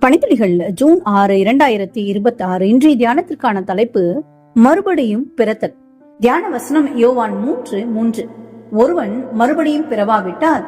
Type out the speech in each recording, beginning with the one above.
பணித்துளிகள் June 6, 2026. இன்றைய தியானத்திற்கான தலைப்பு மறுபடியும் பிறத்தல். தியான வசனம் யோவான் 3:3. ஒருவன் மறுபடியும் பிறவாவிட்டால்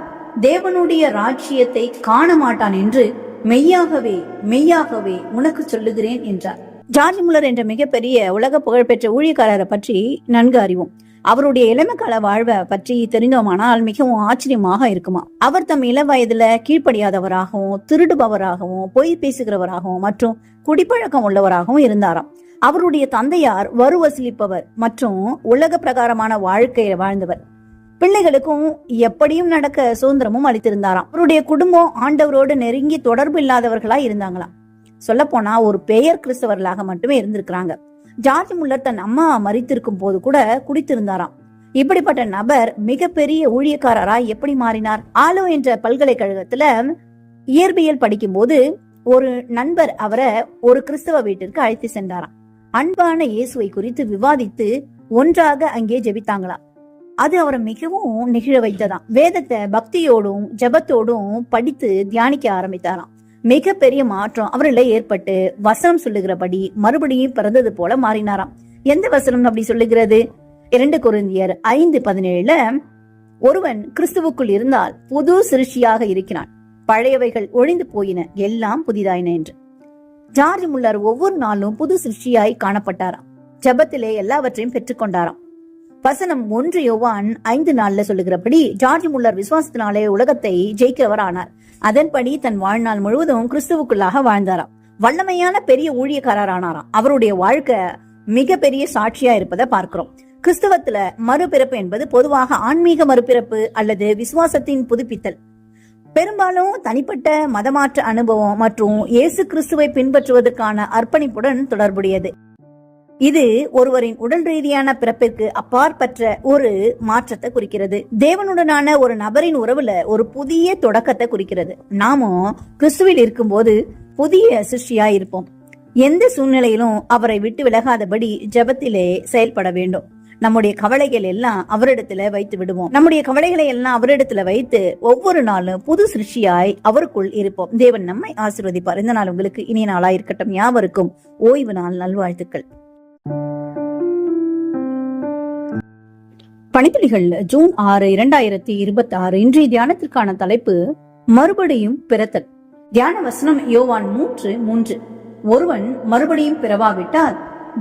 தேவனுடைய ராஜ்யத்தை காண மாட்டான் என்று மெய்யாகவே மெய்யாகவே உனக்கு சொல்லுகிறேன் என்றார். ஜார்ஜ் முல்லர் என்ற மிகப்பெரிய உலக புகழ்பெற்ற ஊழியக்காரரை பற்றி நன்கு அறிவோம். அவருடைய இளமக்கால வாழ்வை பற்றி தெரிந்தோமானால் மிகவும் ஆச்சரியமாக இருக்குமா. அவர் தம் இள வயதுல கீழ்ப்படியாதவராகவும், திருடுபவராகவும், பொய் பேசுகிறவராகவும் மற்றும் குடிப்பழக்கம் உள்ளவராகவும் இருந்தாராம். அவருடைய தந்தையார் வரி வசூலிப்பவர் மற்றும் உலக பிரகாரமான வாழ்க்கையை வாழ்ந்தவர். பிள்ளைகளுக்கும் எப்படியும் நடக்க சுதந்திரமும் அளித்திருந்தாராம். அவருடைய குடும்பம் ஆண்டவரோடு நெருங்கி தொடர்பு இல்லாதவர்களா இருந்தாங்களாம். சொல்ல போனா ஒரு பெயர் கிறிஸ்தவர்களாக மட்டுமே இருந்திருக்கிறாங்க. ஜார்ஜ் முல்லர் தன் அம்மா மரித்திருக்கும் போது கூட குடித்திருந்தாராம். இப்படிப்பட்ட நபர் மிகப்பெரிய ஊழியக்காரராய் எப்படி மாறினார்? ஆலோ என்ற பல்கலைக்கழகத்துல இயற்பியல் படிக்கும் போது ஒரு நண்பர் அவரை ஒரு கிறிஸ்தவ வீட்டிற்கு அழைத்து சென்றாராம். அன்பான இயேசுவை குறித்து விவாதித்து ஒன்றாக அங்கே ஜெபித்தாங்களாம். அது அவரை மிகவும் நெகிழ வைத்ததாம். வேதத்தை பக்தியோடும் ஜபத்தோடும் படித்து தியானிக்க ஆரம்பித்தாராம். மிக பெரிய மாற்றம் அவர்களை ஏற்பட்டு வசனம் சொல்லுகிறபடி மறுபடியும் பிறந்தது போல மாறினாராம். எந்த வசனம் அப்படி சொல்லுகிறது? 2 கொரிந்தியர் 5:17 ஒருவன் கிறிஸ்துவுக்குள் இருந்தால் புது சிருஷ்டியாக இருக்கிறான், பழையவைகள் ஒழிந்து போயின, எல்லாம் புதிதாயின என்று. ஜார்ஜ் முல்லர் ஒவ்வொரு நாளும் புது சிருஷ்டியாய் காணப்பட்டாராம். ஜபத்திலே எல்லாவற்றையும் பெற்றுக்கொண்டாராம். வசனம் 1 யோவான் 5:4 சொல்லுகிறபடி ஜார்ஜ் முல்லர் விசுவாசத்தினாலே உலகத்தை ஜெயிக்கிறவர் ஆனார். அதன்படி தன் வாழ்நாள் முழுவதும் கிறிஸ்துவுக்குள்ளாக வாழ்ந்தாராம். வல்லமையான பெரிய ஊழியக்காரர் ஆனாராம். அவருடைய வாழ்க்கை மிக பெரிய சாட்சியா இருப்பதை பார்க்கிறோம். கிறிஸ்தவத்துல மறுபிறப்பு என்பது பொதுவாக ஆன்மீக மறுபிறப்பு அல்லது விசுவாசத்தின் புதுப்பித்தல். பெரும்பாலும் தனிப்பட்ட மதமாற்ற அனுபவம் மற்றும் இயேசு கிறிஸ்துவை பின்பற்றுவதற்கான அர்ப்பணிப்புடன் தொடர்புடையது. இது ஒருவரின் உடல் ரீதியான பிறப்பிற்கு அப்பாற்பட்ட ஒரு மாற்றத்தை குறிக்கிறது. தேவனுடனான ஒரு நபரின் உறவுல ஒரு புதிய தொடக்கத்தை குறிக்கிறது. நாமும் கிறிஸ்துவில் இருக்கும்போது புதிய சிருஷ்டியா இருப்போம். எந்த சூழ்நிலையிலும் அவரை விட்டு விலகாதபடி ஜெபத்திலே செயல்பட வேண்டும். நம்முடைய கவலைகள் எல்லாம் அவரிடத்துல வைத்து விடுவோம். நம்முடைய கவலைகளை எல்லாம் அவரிடத்துல வைத்து ஒவ்வொரு நாளும் புது சிருஷ்டியாய் அவருக்குள் இருப்போம். தேவன் நம்மை ஆசீர்வதிப்பார். இந்த நாள் உங்களுக்கு இனிய நாளா இருக்கட்டும். யாவருக்கும் ஓய்வு நாள் நல்வாழ்த்துக்கள். பணித்துளிகள் ஜூன் 6, 2026. இன்றைய தியானத்திற்கான தலைப்பு மறுபடியும் பிறத்தல். தியான வசனம் யோவான் 3:3. ஒருவன் மறுபடியும் பிறவாவிட்டால்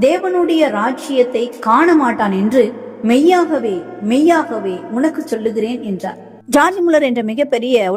தேவனுடைய ராஜ்யத்தை காண மாட்டான் என்று மெய்யாகவே மெய்யாகவே உனக்கு சொல்லுகிறேன் என்றார். ஜார்ஜ் முல்லர் என்ற மிகப்பெரிய